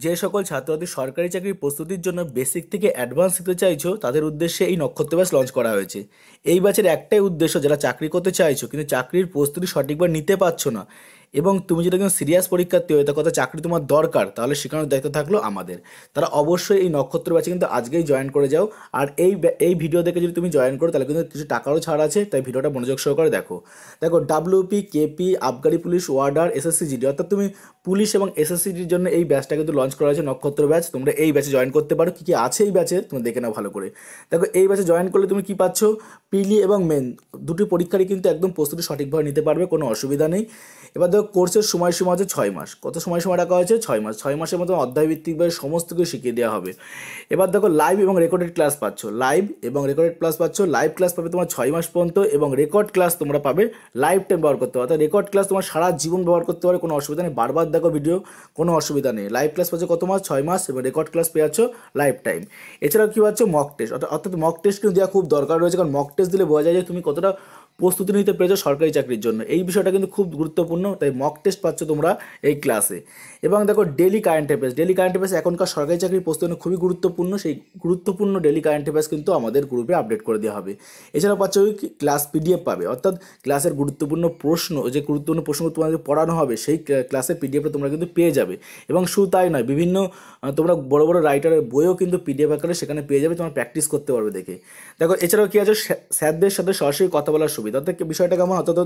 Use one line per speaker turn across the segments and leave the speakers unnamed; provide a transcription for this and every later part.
যে সকল ছাত্রছাত্রী সরকারি চাকরির প্রস্তুতির জন্য বেসিক থেকে অ্যাডভান্স শিখতে চাইছো তাদের উদ্দেশ্যে এই নক্ষত্র ব্যাচ লঞ্চ করা হয়েছে। এই ব্যাচের একটাই উদ্দেশ্য, যারা চাকরি করতে চাইছো কিন্তু চাকরির প্রস্তুতি সঠিকভাবে নিতে পারছো না এবং তুমি যদি কোনো সিরিয়াস পরীক্ষার্থী হয়ে থাকো, চাকরি তোমার দরকার, তাহলে শেখানোর দায়িত্ব থাকলো আমাদের। তারা অবশ্যই এই নক্ষত্র ব্যাচে কিন্তু আজকেই জয়েন করে যাও। আর এই ভিডিও দেখে যদি তুমি জয়েন করো তাহলে কিন্তু কিছু টাকারও ছাড় আছে, তাই ভিডিওটা মনোযোগ সহকারে দেখো। দেখো, ডাব্লিউপি, কেপি, আবগারি পুলিশ, ওয়ার্ডার, এসএসসি জিডি, অর্থাৎ তুমি পুলিশ এবং এসএসসির জন্য এই ব্যাচটা কিন্তু লঞ্চ করা হয়েছে, নক্ষত্র ব্যাচ। তোমরা এই ব্যাচে জয়েন করতে পারো। কী কী আছে এই ব্যাচে তুমি দেখে নাও ভালো করে। দেখো, এই ব্যাচে জয়েন করলে তুমি কী পাচ্ছ, প্রিলি এবং মেন দুটি পরীক্ষারই কিন্তু একদম প্রস্তুতি সঠিকভাবে নিতে পারবে, কোনো অসুবিধা নেই। এবার দেখো, কোর্সের সময়সীমা আছে 6 মাস। কত সময়সীমা রাখা হয়েছে? 6 মাস। 6 মাসের মধ্যে অধ্যায়ভিত্তিকভাবে সমস্ত কিছু শিখিয়ে দেওয়া হবে। এবার দেখো, লাইভ এবং রেকর্ডেড ক্লাস পাচ্ছ। লাইভ এবং রেকর্ডেড ক্লাস পাচ্ছ। লাইভ ক্লাস পাবে তোমার 6 মাস পর্যন্ত এবং রেকর্ড ক্লাস তোমরা পাবে লাইফ টাইম ব্যবহার করতে পারো। অর্থাৎ রেকর্ড ক্লাস তোমার সারা জীবন ব্যবহার করতে পারে, কোনো অসুবিধা নেই। বারবার দেখো ভিডিও, কোনো অসুবিধা নেই। লাইভ ক্লাস পাচ্ছ কত মাস? 6 মাস। এবং রেকর্ড ক্লাস পেয়ে যাচ্ছ লাইফ টাইম। এছাড়াও কী পাচ্ছ? Mock test. অর্থাৎ মক টেস্ট কিন্তু দেওয়া খুব দরকার রয়েছে, কারণ মক টেস্ট দিলে বোঝা যায় যে তুমি কতটা প্রস্তুতি নিতে পেরেছো সরকারি চাকরির জন্য। এই বিষয়টা কিন্তু খুব গুরুত্বপূর্ণ, তাই মক টেস্ট পাচ্ছ তোমরা এই ক্লাসে। এবং দেখো, daily current affairs. Daily current affairs এখনকার সরকারি চাকরির প্রস্তুতি খুবই গুরুত্বপূর্ণ। সেই গুরুত্বপূর্ণ ডেলি কারেন্ট অ্যাফেয়ার্স কিন্তু আমাদের গ্রুপে আপডেট করে দেওয়া হবে। এছাড়াও পাচ্ছ ওই ক্লাস পিডিএফ পাবে, অর্থাৎ ক্লাসের গুরুত্বপূর্ণ প্রশ্ন, যে গুরুত্বপূর্ণ প্রশ্ন তোমাদের পড়ানো হবে সেই ক্লাসের পিডিএফটা তোমরা কিন্তু পেয়ে যাবে। এবং শুধু তাই নয়, বিভিন্ন তোমরা বড় বড় রাইটারের বইও কিন্তু পিডিএফ আকারে সেখানে পেয়ে যাবে, তোমরা প্র্যাকটিস করতে পারবে দেখে। দেখো, এছাড়াও কী আছে, স্যারদের সাথে সরাসরি কথা বলার সুবিধা। অর্থাৎ বিষয়টা কেমন, অর্থাৎ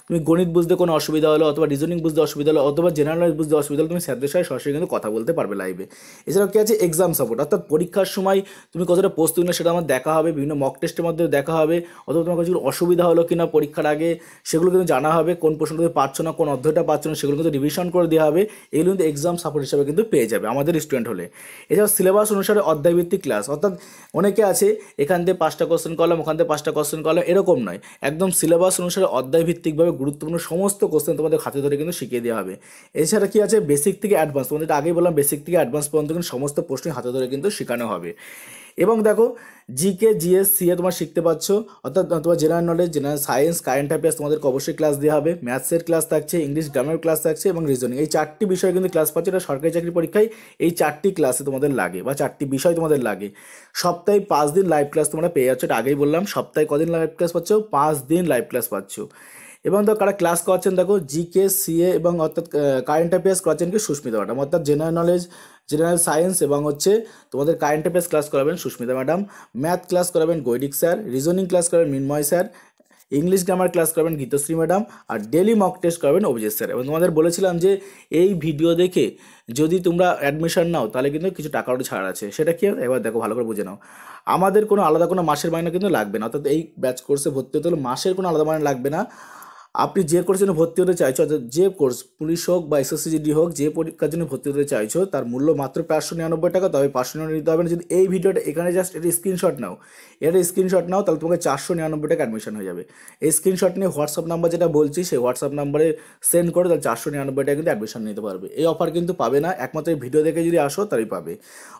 তুমি গণিত বুঝতে কোনো অসুবিধা হলো, অথবা রিজনিং বুঝতে অসুবিধা হলো, অথবা জেনারেল নলেজ বুঝতে অসুবিধা হলো, তুমি স্যারদের সাথে সরাসরি কিন্তু কথা বলতে পারবে লাইভে। এছাড়াও কী আছে, এক্সাম সাপোর্ট। অর্থাৎ পরীক্ষার সময় তুমি কতটা প্রস্তুতি নিলে সেটা আমার দেখা হবে, বিভিন্ন মক টেস্টের মধ্যে দেখা হবে। অথবা তোমার কিছু অসুবিধা হলো কিনা পরীক্ষার আগে সেগুলো কিন্তু জানা হবে। কোন প্রশ্নটা তুমি পারছো না, কোন অধ্যায়টা পারছো না, সেগুলো কিন্তু রিভিশন করে দেওয়া হবে। এগুলো কিন্তু এক্সাম সাপোর্ট হিসাবে কিন্তু পেয়ে যাবে আমাদের স্টুডেন্ট হলে। এছাড়াও সিলেবাস অনুসারে অধ্যায়ভিত্তিক ক্লাস। অর্থাৎ অনেকে আছে এখান থেকে 5টা কোশ্চেন করলাম, ওখান থেকে 5টা কোশ্চেন করলাম, এরকম নয়। একদম সিলেবাস অনুসারে অধ্যায়ভিত্তিকভাবে গুরুত্বপূর্ণ সমস্ত কোশ্চেন তোমাদের হাতে ধরে কিন্তু শিখিয়ে দেওয়া হবে। এছাড়া কি আছে, বেসিক থেকে অ্যাডভান্স। তোমাদের আগেই বললাম, বেসিক থেকে অ্যাডভান্স পর্যন্ত কিন্তু সমস্ত প্রশ্নই হাতে ধরে কিন্তু শেখানো হবে। এবং দেখো, জিকে, জিএস, সিএ তোমার শিখতে পাচ্ছ। অর্থাৎ তোমার general knowledge, general science, current affairs তোমাদেরকে অবশ্যই ক্লাস দেওয়া হবে। ম্যাথসের ক্লাস থাকছে, ইংলিশ গ্রামার ক্লাস থাকছে এবং রিজনিং। এই 4টি বিষয় কিন্তু ক্লাস পাচ্ছে। এটা সরকারি চাকরি পরীক্ষায় এই 4টি ক্লাসে তোমাদের লাগে, বা 4টি বিষয় তোমাদের লাগে। সপ্তাহে 5 দিন লাইভ ক্লাস তোমরা পেয়ে যাচ্ছ। এটা আগেই বললাম, সপ্তাহে কদিন লাইভ ক্লাস পাচ্ছ? 5 দিন লাইভ ক্লাস পাচ্ছ। এবং দেখো, কারা ক্লাস করাচ্ছেন, দেখো, জিকে, সিএ এবং অর্থাৎ কারেন্ট অ্যাফেয়ার্স করাচ্ছেন কি সুস্মিতা ম্যাডাম। অর্থাৎ জেনারেল নলেজ, জেনারেল সায়েন্স এবং তোমাদের কারেন্ট অ্যাফেয়ার্স ক্লাস করাবেন সুস্মিতা ম্যাডাম। ম্যাথ ক্লাস করাবেন গৈরিক স্যার। রিজনিং ক্লাস করাবেন মিনময় স্যার। ইংলিশ গ্রামার ক্লাস করাবেন গীতশ্রী ম্যাডাম। আর ডেলি মক টেস্ট করাবেন অভিজিৎ স্যার। এবং তোমাদের বলেছিলাম যে এই ভিডিও দেখে যদি তোমরা অ্যাডমিশন নাও তাহলে কিন্তু কিছু টাকারও ছাড় আছে। সেটা কি? এবার দেখো, ভালো করে বুঝে নাও। আমাদের কোনো আলাদা কোনো মাসের মাইনে কিন্তু লাগবে না। অর্থাৎ এই ব্যাচ কোর্সে ভর্তি হতে হলে মাসের কোনো আলাদা মাইনে লাগবে না। আপনি যে কোর্সের জন্য ভর্তি হতে চাইছো, অর্থাৎ যে কোর্স, পুলিশ হোক বা এসএসসি জিডি হোক, যে পরীক্ষার জন্য ভর্তি হতে চাইছো তার মূল্য মাত্র 599 টাকা। তবে 599 নিতে হবে না। যদি এই ভিডিওটা এখানে জাস্ট এটা স্ক্রিনশট নাও, তাহলে তোমাকে 499 টাকা অ্যাডমিশন হয়ে যাবে। এই স্ক্রিনশট নিয়ে হোয়াটসঅ্যাপ নাম্বার যেটা বলছি সেই হোয়াটসঅ্যাপ নাম্বারে সেন্ড করে, তাহলে 499 টাকা কিন্তু অ্যাডমিশন নিতে পারবে। এই অফার কিন্তু পাবে না, একমাত্র এই ভিডিও দেখে যদি আসো তাহলেই পাবে।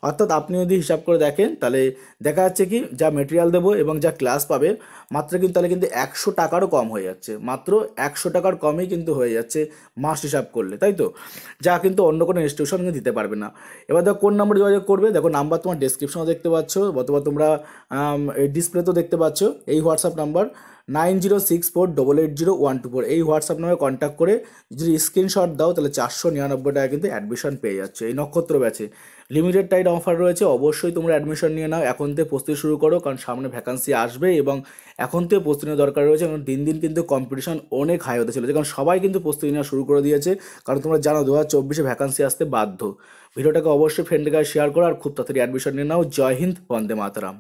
অর্থাৎ আপনি যদি হিসাব করে দেখেন তাহলে দেখা যাচ্ছে কি, যা মেটেরিয়াল দেবো এবং যা ক্লাস পাবে মাত্র কিন্তু, তাহলে কিন্তু 100 টাকারও কম হয়ে যাচ্ছে। মাত্র 100 টাকার কমই কিন্তু হয়ে যাচ্ছে মাস হিসাব করলে, তাই তো? যা কিন্তু অন্য কোনো ইনস্টিটিউশন কিন্তু দিতে পারবে না। এবার দেখো, কোন নাম্বার যোগাযোগ করবে। দেখো, নাম্বার তোমার ডেসক্রিপশনে দেখতে পাচ্ছ, অথবা তোমরা এই ডিসপ্লেতেও দেখতে পাচ্ছ। এই হোয়াটসঅ্যাপ নাম্বার 9064880124, এই হোয়াটসঅ্যাপ নাম্বারে কন্ট্যাক্ট করে যদি স্ক্রিনশট দাও তাহলে 499 টাকা কিন্তু অ্যাডমিশন পেয়ে যাচ্ছে এই নক্ষত্র ব্যাচে। লিমিটেড টাইম অফার রয়েছে, অবশ্যই তোমরা অ্যাডমিশন নিয়ে নাও। এখন থেকে প্রস্তুতি শুরু করো, কারণ সামনে ভ্যাকান্সি আসবে এবং এখন থেকে প্রস্তুতি নেওয়া দরকার রয়েছে। এবং দিন দিন কিন্তু কম্পিটিশন অনেক হাই হতে চলেছে, কারণ সবাই কিন্তু প্রস্তুতি নেওয়া শুরু করে দিয়েছে। কারণ তোমরা জানো 2024-এ ভ্যাকান্সি আসতে বাধ্য। ভিডিওটাকে অবশ্যই ফ্রেন্ডের কাছে শেয়ার করো আর খুব তাড়াতাড়ি অ্যাডমিশন নিয়ে নাও। জয় হিন্দ, বন্দে মাতরম।